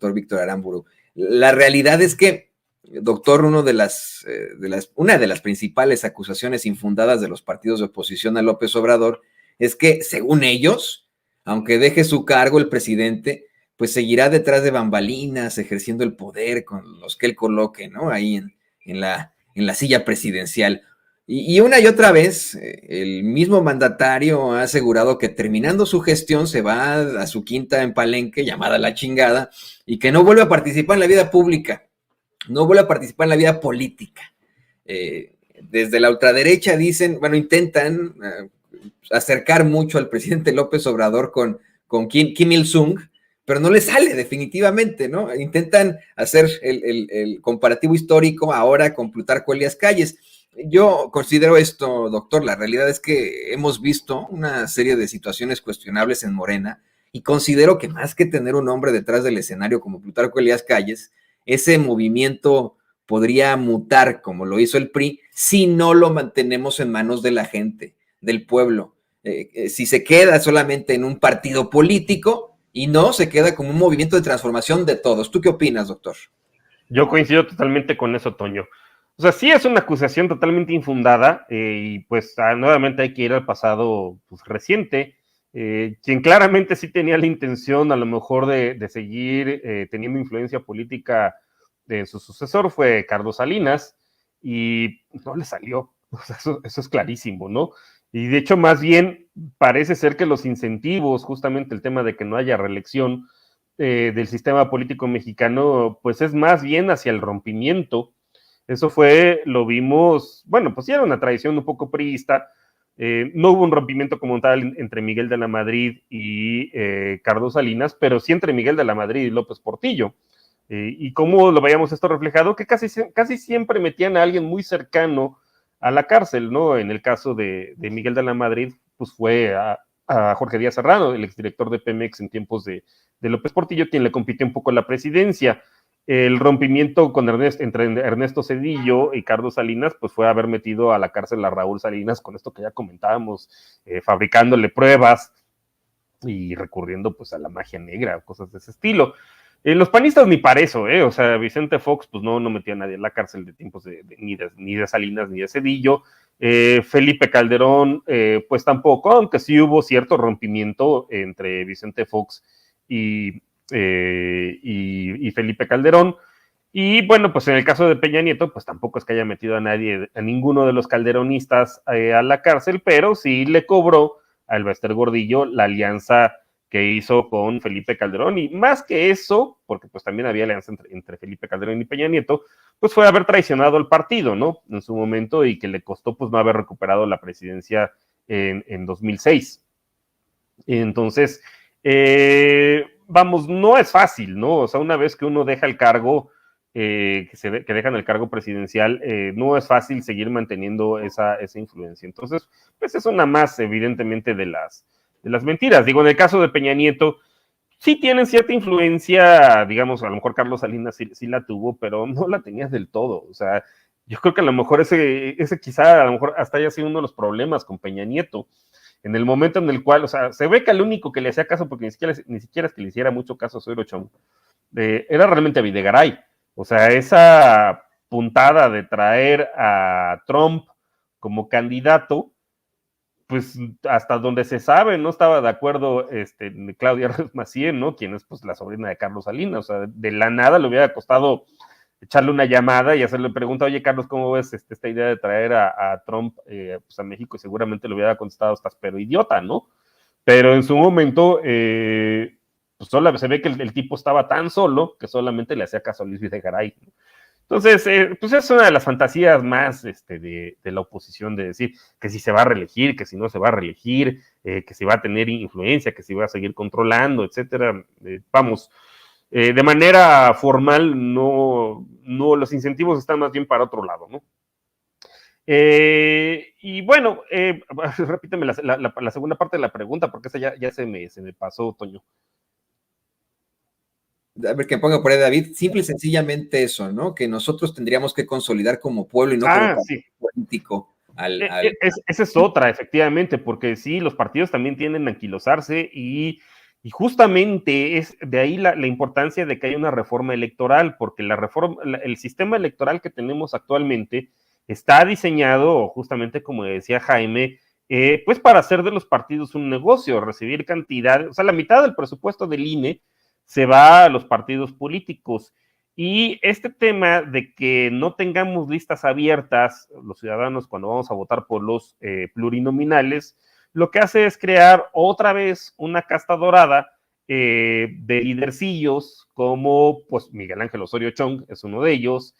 doctor Víctor Aramburu. La realidad es que, doctor, una de las principales acusaciones infundadas de los partidos de oposición a López Obrador es que, según ellos, aunque deje su cargo el presidente, pues seguirá detrás de bambalinas, ejerciendo el poder con los que él coloque, ¿no? Ahí en la silla presidencial. Y una y otra vez, el mismo mandatario ha asegurado que terminando su gestión se va a su quinta en Palenque, llamada La Chingada, y que no vuelve a participar en la vida pública, no vuelve a participar en la vida política. Desde la ultraderecha dicen, bueno, intentan acercar mucho al presidente López Obrador con Kim Il-sung, pero no le sale definitivamente, ¿no? Intentan hacer el comparativo histórico ahora con Plutarco Elías Calles. Yo considero esto, doctor, la realidad es que hemos visto una serie de situaciones cuestionables en Morena y considero que más que tener un hombre detrás del escenario como Plutarco Elías Calles, ese movimiento podría mutar como lo hizo el PRI si no lo mantenemos en manos de la gente, del pueblo. Si se queda solamente en un partido político y no se queda como un movimiento de transformación de todos. ¿Tú qué opinas, doctor? Yo coincido totalmente con eso, Toño. O sea, sí es una acusación totalmente infundada y pues nuevamente hay que ir al pasado pues, reciente, quien claramente sí tenía la intención a lo mejor de seguir teniendo influencia política de su sucesor fue Carlos Salinas y no le salió. O sea, eso es clarísimo, ¿no? Y de hecho, más bien, parece ser que los incentivos, justamente el tema de que no haya reelección del sistema político mexicano, pues es más bien hacia el rompimiento. Eso fue, lo vimos, bueno, pues sí era una tradición un poco priista. No hubo un rompimiento como tal entre Miguel de la Madrid y Carlos Salinas, pero sí entre Miguel de la Madrid y López Portillo. Y cómo lo veíamos esto reflejado, que casi siempre metían a alguien muy cercano a la cárcel, ¿no? En el caso de Miguel de la Madrid, pues fue a Jorge Díaz Serrano, el exdirector de Pemex en tiempos de López Portillo, quien le compitió un poco la presidencia. El rompimiento con entre Ernesto Zedillo y Carlos Salinas, pues fue haber metido a la cárcel a Raúl Salinas con esto que ya comentábamos, fabricándole pruebas y recurriendo pues a la magia negra, cosas de ese estilo. Los panistas ni para eso, o sea, Vicente Fox pues no metía a nadie en la cárcel de tiempos ni de Salinas ni de Zedillo. Felipe Calderón pues tampoco, aunque sí hubo cierto rompimiento entre Vicente Fox y Felipe Calderón. Y bueno, pues en el caso de Peña Nieto, pues tampoco es que haya metido a nadie, a ninguno de los calderonistas a la cárcel, pero sí le cobró a Elbester Gordillo la alianza que hizo con Felipe Calderón, y más que eso, porque pues también había alianza entre Felipe Calderón y Peña Nieto, pues fue haber traicionado al partido, ¿no? En su momento, y que le costó pues no haber recuperado la presidencia en 2006. Entonces, vamos, no es fácil, ¿no? O sea, una vez que uno deja el cargo, que dejan el cargo presidencial, no es fácil seguir manteniendo esa influencia. Entonces, pues es una más, evidentemente, de las mentiras. Digo, en el caso de Peña Nieto, sí tienen cierta influencia, digamos, a lo mejor Carlos Salinas sí la tuvo, pero no la tenías del todo. O sea, yo creo que a lo mejor ese quizá, a lo mejor hasta haya sido uno de los problemas con Peña Nieto. En el momento en el cual, o sea, se ve que el único que le hacía caso, porque ni siquiera es que le hiciera mucho caso a Zoilo Chong, era realmente a Videgaray. O sea, esa puntada de traer a Trump como candidato, pues hasta donde se sabe, no estaba de acuerdo Claudia Reyes Massieu, ¿no? Quien es pues la sobrina de Carlos Salinas. O sea, de la nada le hubiera costado echarle una llamada y hacerle pregunta, oye, Carlos, ¿cómo ves esta idea de traer a Trump pues a México? Y seguramente le hubiera contestado, estás pero idiota, ¿no? Pero en su momento, pues solo se ve que el tipo estaba tan solo que solamente le hacía caso a Luis Videgaray, ¿no? Entonces, pues es una de las fantasías más de la oposición, de decir que si se va a reelegir, que si no se va a reelegir, que si va a tener influencia, que si va a seguir controlando, etcétera. Vamos, de manera formal, no, los incentivos están más bien para otro lado, ¿no? Y bueno, repíteme la segunda parte de la pregunta, porque esa ya se me pasó, Toño. A ver, que ponga por ahí David, simple y sencillamente eso, ¿no? Que nosotros tendríamos que consolidar como pueblo y no como partido político. Esa es otra, efectivamente, porque sí, los partidos también tienden a anquilosarse y Y justamente es de ahí la importancia de que haya una reforma electoral, porque el sistema electoral que tenemos actualmente está diseñado, justamente como decía Jaime, pues para hacer de los partidos un negocio, recibir cantidad, o sea, la mitad del presupuesto del INE se va a los partidos políticos. Y este tema de que no tengamos listas abiertas, los ciudadanos, cuando vamos a votar por los plurinominales, lo que hace es crear otra vez una casta dorada de lidercillos como pues Miguel Ángel Osorio Chong es uno de ellos,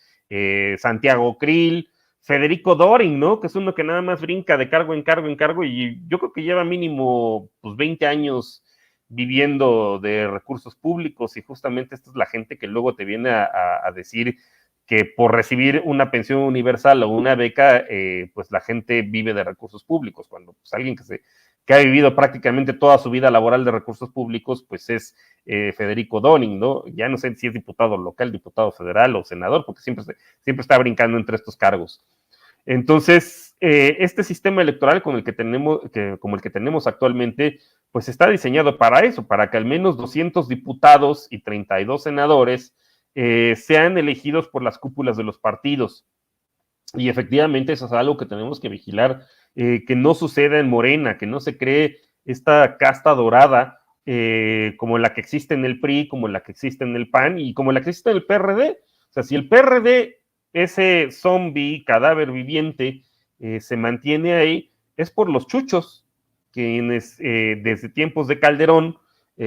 Santiago Krill, Federico Doring, ¿no? Que es uno que nada más brinca de cargo en cargo en cargo y yo creo que lleva mínimo pues 20 años viviendo de recursos públicos y justamente esta es la gente que luego te viene a decir que por recibir una pensión universal o una beca, pues la gente vive de recursos públicos, cuando pues, alguien que ha vivido prácticamente toda su vida laboral de recursos públicos, pues es Federico Doring, ¿no? Ya no sé si es diputado local, diputado federal o senador, porque siempre está brincando entre estos cargos. Entonces, este sistema electoral como el que tenemos actualmente, pues está diseñado para eso, para que al menos 200 diputados y 32 senadores sean elegidos por las cúpulas de los partidos. Y efectivamente eso es algo que tenemos que vigilar, que no suceda en Morena, que no se cree esta casta dorada como la que existe en el PRI, como la que existe en el PAN y como la que existe en el PRD. O sea, si el PRD, ese zombie, cadáver viviente, se mantiene ahí, es por los chuchos, quienes desde tiempos de Calderón,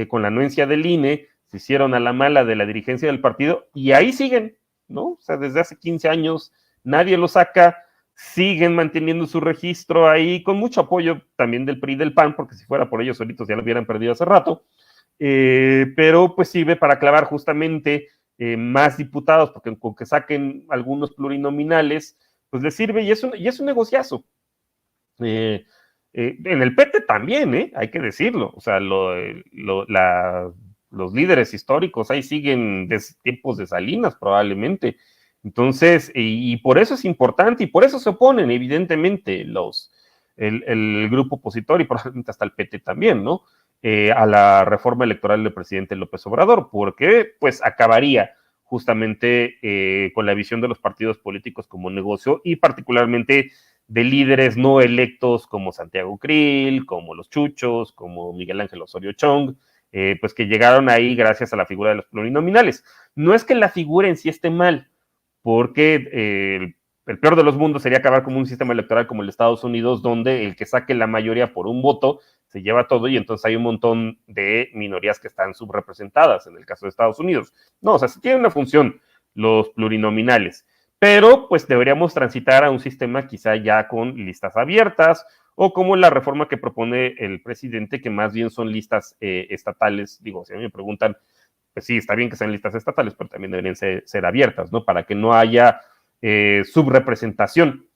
con la anuencia del INE, se hicieron a la mala de la dirigencia del partido y ahí siguen, ¿no? O sea, desde hace 15 años nadie lo saca, siguen manteniendo su registro ahí, con mucho apoyo también del PRI y del PAN, porque si fuera por ellos solitos ya lo hubieran perdido hace rato, pero pues sirve para clavar justamente más diputados, porque con que saquen algunos plurinominales, pues les sirve y es un negociazo. En el PT también, hay que decirlo, o sea, los líderes históricos ahí siguen de tiempos de Salinas probablemente. Entonces, y por eso es importante y por eso se oponen evidentemente el grupo opositor y probablemente hasta el PT también, ¿no? A la reforma electoral del presidente López Obrador, porque pues acabaría justamente con la visión de los partidos políticos como negocio y particularmente de líderes no electos como Santiago Krill, como los Chuchos, como Miguel Ángel Osorio Chong, pues que llegaron ahí gracias a la figura de los plurinominales. No es que la figura en sí esté mal, porque el peor de los mundos sería acabar como un sistema electoral como el de Estados Unidos, donde el que saque la mayoría por un voto se lleva todo y entonces hay un montón de minorías que están subrepresentadas en el caso de Estados Unidos. No, o sea, sí tiene una función los plurinominales, pero pues deberíamos transitar a un sistema quizá ya con listas abiertas o como la reforma que propone el presidente, que más bien son listas estatales. Digo, si a mí me preguntan, pues sí, está bien que sean listas estatales, pero también deberían ser abiertas, ¿no? Para que no haya subrepresentación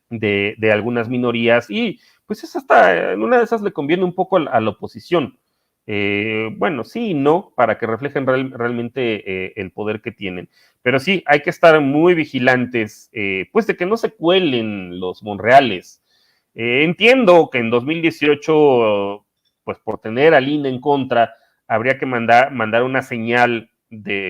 de algunas minorías y pues es hasta, en una de esas le conviene un poco a la oposición. Bueno, sí y no, para que reflejen realmente el poder que tienen. Pero sí, hay que estar muy vigilantes, pues de que no se cuelen los Monreales. Entiendo que en 2018, pues por tener al INE en contra, habría que mandar una señal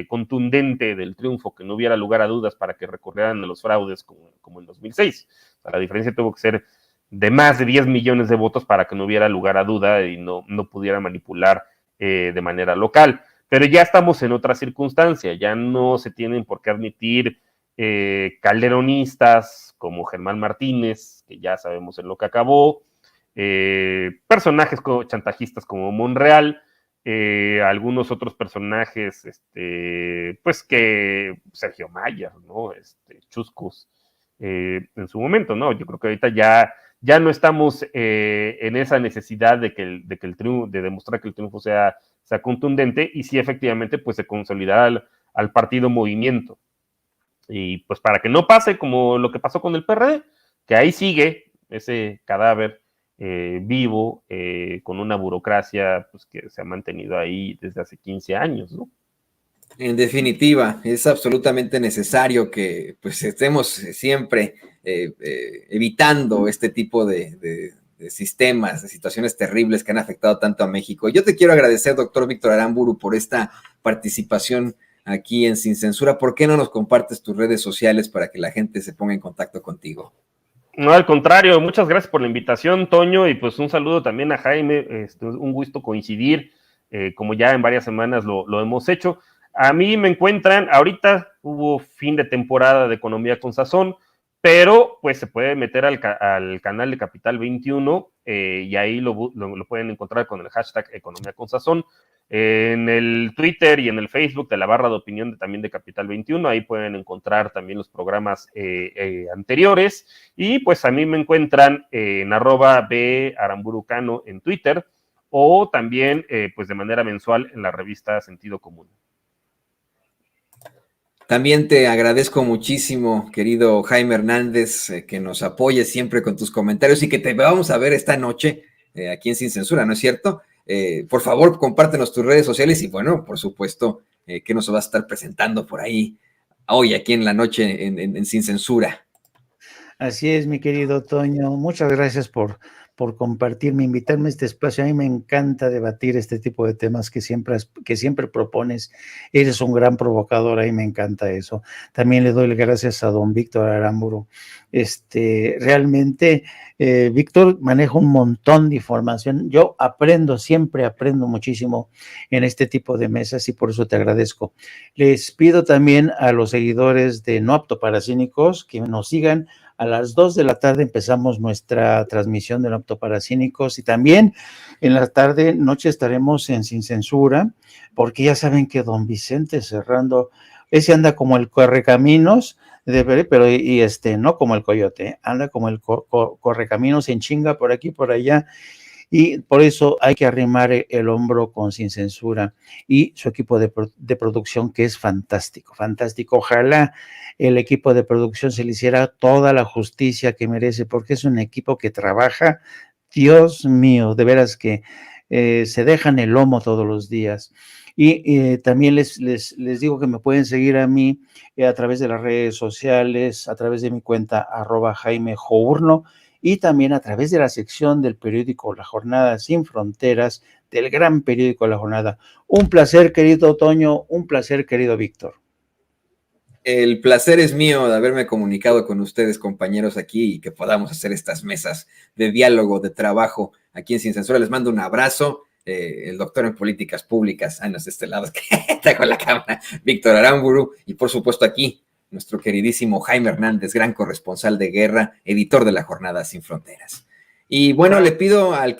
contundente del triunfo, que no hubiera lugar a dudas para que recurrieran a los fraudes como en 2006. O sea, la diferencia tuvo que ser de más de 10 millones de votos para que no hubiera lugar a duda y no pudiera manipular de manera local. Pero ya estamos en otra circunstancia, ya no se tienen por qué admitir calderonistas como Germán Martínez, que ya sabemos en lo que acabó, personajes chantajistas como Monreal, algunos otros personajes, pues que Sergio Mayer, ¿no? Chuscos, en su momento, ¿no? Yo creo que ahorita ya no estamos en esa necesidad de demostrar que el triunfo sea contundente y sí efectivamente pues se consolidar al partido movimiento. Y pues para que no pase como lo que pasó con el PRD, que ahí sigue ese cadáver vivo, con una burocracia pues, que se ha mantenido ahí desde hace 15 años, ¿no? En definitiva, es absolutamente necesario que pues estemos siempre evitando este tipo sistemas, de situaciones terribles que han afectado tanto a México. Yo te quiero agradecer, doctor Víctor Aramburu, por esta participación aquí en Sin Censura. ¿Por qué no nos compartes tus redes sociales para que la gente se ponga en contacto contigo? No, al contrario, muchas gracias por la invitación, Toño, y pues un saludo también a Jaime, un gusto coincidir, como ya en varias semanas lo hemos hecho. A mí me encuentran, ahorita hubo fin de temporada de Economía con Sazón, pero pues se puede meter al canal de Capital 21 y ahí lo pueden encontrar con el hashtag Economía con Sazón. En el Twitter y en el Facebook de la barra de opinión también de Capital 21, ahí pueden encontrar también los programas anteriores, y pues a mí me encuentran en @baramburucano en Twitter, o también pues de manera mensual en la revista Sentido Común. También te agradezco muchísimo, querido Jaime Hernández, que nos apoyes siempre con tus comentarios y que te vamos a ver esta noche aquí en Sin Censura, ¿no es cierto? Por favor, compártenos tus redes sociales y bueno, por supuesto, que nos vas a estar presentando por ahí hoy, aquí en la noche en Sin Censura. Así es, mi querido Toño. Muchas gracias por compartirme, invitarme a este espacio. A mí me encanta debatir este tipo de temas que siempre propones. Eres un gran provocador, a mí me encanta eso. También le doy las gracias a don Víctor Aramburu. Realmente, Víctor maneja un montón de información. Yo siempre aprendo muchísimo en este tipo de mesas y por eso te agradezco. Les pido también a los seguidores de No Apto para Cínicos que nos sigan. A las 2 de la tarde empezamos nuestra transmisión de No Apto para Cínicos y también en la noche estaremos en Sin Censura, porque ya saben que don Vicente Serrando, ese anda como el correcaminos, pero no como el coyote, anda como el correcaminos, en chinga por aquí, por allá. Y por eso hay que arrimar el hombro con Sin Censura y su equipo de producción, que es fantástico, fantástico. Ojalá el equipo de producción se le hiciera toda la justicia que merece, porque es un equipo que trabaja, Dios mío, de veras que se dejan el lomo todos los días. Y también les digo que me pueden seguir a mí a través de las redes sociales, a través de mi cuenta @Jaime Journo, y también a través de la sección del periódico La Jornada Sin Fronteras, del gran periódico La Jornada. Un placer, querido Toño, un placer, querido Víctor. El placer es mío de haberme comunicado con ustedes, compañeros, aquí y que podamos hacer estas mesas de diálogo, de trabajo aquí en Sin Censura. Les mando un abrazo. El doctor en políticas públicas, no es de este lado, que está con la cámara, Víctor Aramburu, y por supuesto aquí, nuestro queridísimo Jaime Hernández, gran corresponsal de guerra, editor de La Jornada Sin Fronteras. Y bueno, le pido al querido